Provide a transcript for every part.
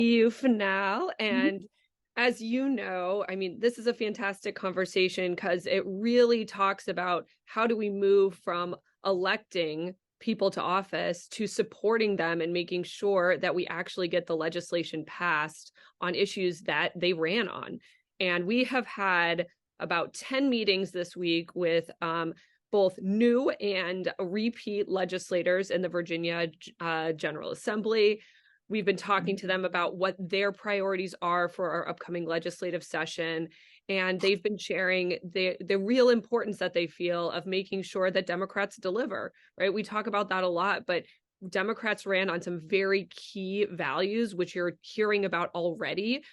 you, Fanal. Mhm. And as you know, I mean, this is a fantastic conversation because it really talks about how do we move from electing people to office to supporting them and making sure that we actually get the legislation passed on issues that they ran on. And we have had about 10 meetings this week with both new and repeat legislators in the Virginia General Assembly. We've been talking to them about what their priorities are for our upcoming legislative session. And they've been sharing the real importance that they feel of making sure that Democrats deliver, right? We talk about that a lot, but Democrats ran on some very key values, which you're hearing about already.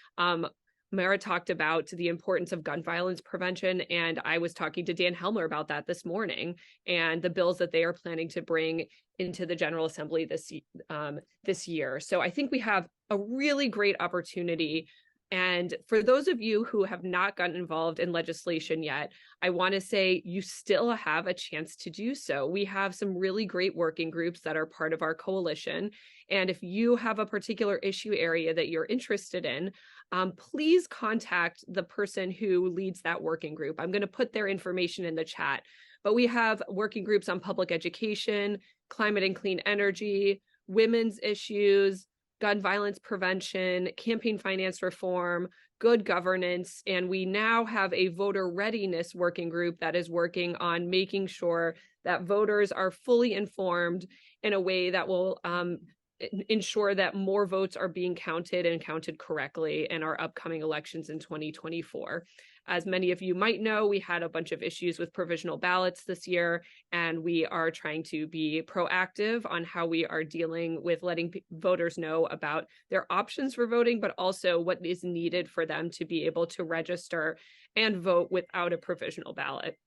Mara talked about the importance of gun violence prevention, and I was talking to Dan Helmer about that this morning and the bills that they are planning to bring into the General Assembly this year. So I think we have a really great opportunity. And for those of you who have not gotten involved in legislation yet, I want to say you still have a chance to do so. We have some really great working groups that are part of our coalition. And if you have a particular issue area that you're interested in, please contact the person who leads that working group. I'm going to put their information in the chat. But we have working groups on public education, climate and clean energy, women's issues, gun violence prevention, campaign finance reform, good governance, and we now have a voter readiness working group that is working on making sure that voters are fully informed in a way that will ensure that more votes are being counted and counted correctly in our upcoming elections in 2024. As many of you might know, we had a bunch of issues with provisional ballots this year, and we are trying to be proactive on how we are dealing with letting voters know about their options for voting, but also what is needed for them to be able to register and vote without a provisional ballot.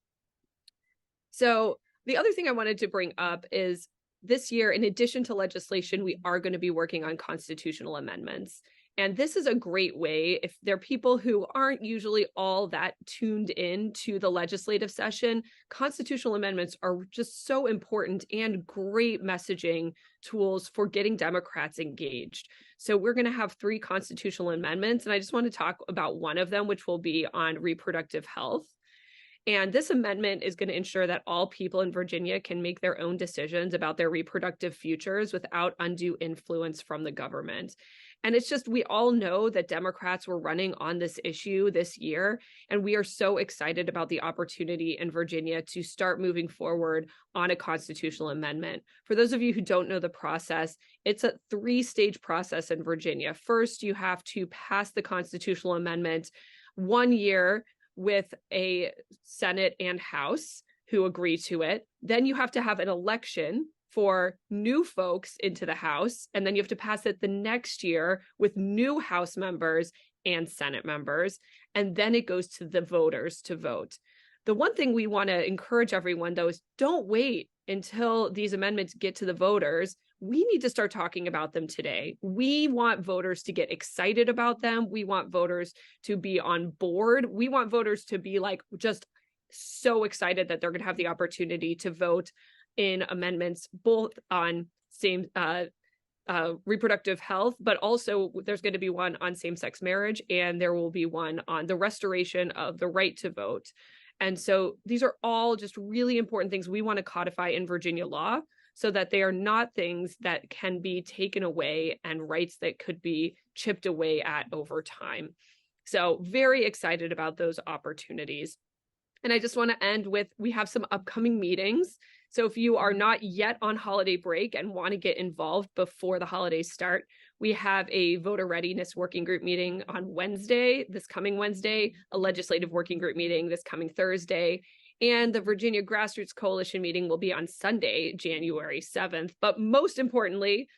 So the other thing I wanted to bring up is this year, in addition to legislation, we are going to be working on constitutional amendments. And this is a great way, if there are people who aren't usually all that tuned in to the legislative session, constitutional amendments are just so important and great messaging tools for getting Democrats engaged. So we're going to have 3 constitutional amendments, and I just want to talk about one of them, which will be on reproductive health. And this amendment is going to ensure that all people in Virginia can make their own decisions about their reproductive futures without undue influence from the government. And it's just, we all know that Democrats were running on this issue this year, and we are so excited about the opportunity in Virginia to start moving forward on a constitutional amendment. For those of you who don't know the process, it's a 3-stage process in Virginia. First, you have to pass the constitutional amendment 1 year with a Senate and House who agree to it. Then you have to have an election for new folks into the House, and then you have to pass it the next year with new House members and Senate members, and then it goes to the voters to vote. The one thing we want to encourage everyone, though, is don't wait until these amendments get to the voters. We need to start talking about them today. We want voters to get excited about them. We want voters to be on board. We want voters to be like just so excited that they're going to have the opportunity to vote in amendments both on same reproductive health, but also there's going to be one on same-sex marriage, and there will be one on the restoration of the right to vote. And so these are all just really important things we want to codify in Virginia law so that they are not things that can be taken away and rights that could be chipped away at over time. So very excited about those opportunities. And I just want to end with, we have some upcoming meetings. So if you are not yet on holiday break and want to get involved before the holidays start, we have a voter readiness working group meeting on Wednesday, this coming Wednesday, a legislative working group meeting this coming Thursday, and the Virginia Grassroots Coalition meeting will be on Sunday, January 7th. But most importantly,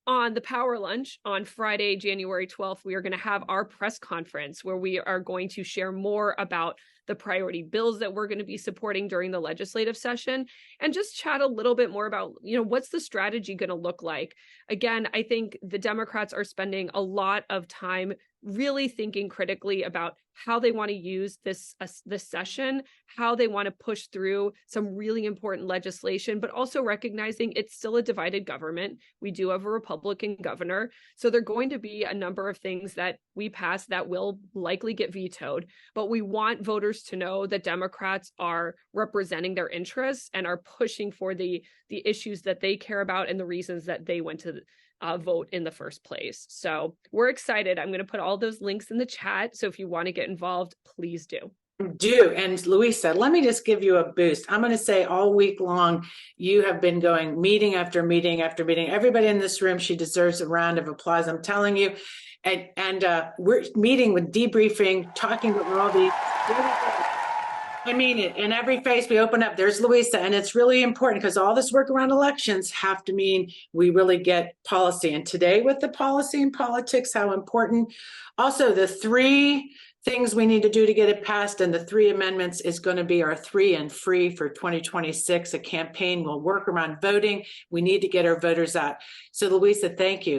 on the Power Lunch on Friday, January 12th, we are going to have our press conference where we are going to share more about the priority bills that we're going to be supporting during the legislative session and just chat a little bit more about, what's the strategy going to look like? Again, I think the Democrats are spending a lot of time really thinking critically about how they want to use this session, how they want to push through some really important legislation, but also recognizing it's still a divided government. We do have a Republican governor. So there are going to be a number of things that we pass that will likely get vetoed. But we want voters to know that Democrats are representing their interests and are pushing for the issues that they care about and the reasons that they went to vote in the first place. So we're excited. I'm going to put all those links in the chat. So if you want to get involved, please do. And Luisa, let me just give you a boost. I'm going to say all week long, you have been going meeting after meeting after meeting. Everybody in this room, she deserves a round of applause. I'm telling you. And we're meeting with debriefing, talking with all these. I mean it. In every face we open up, there's Luisa. And it's really important because all this work around elections have to mean we really get policy. And today with the policy and politics, how important. Also, the 3 things we need to do to get it passed, and the 3 amendments is going to be our 3 and free for 2026. A campaign will work around voting. We need to get our voters out. So Luisa, thank you.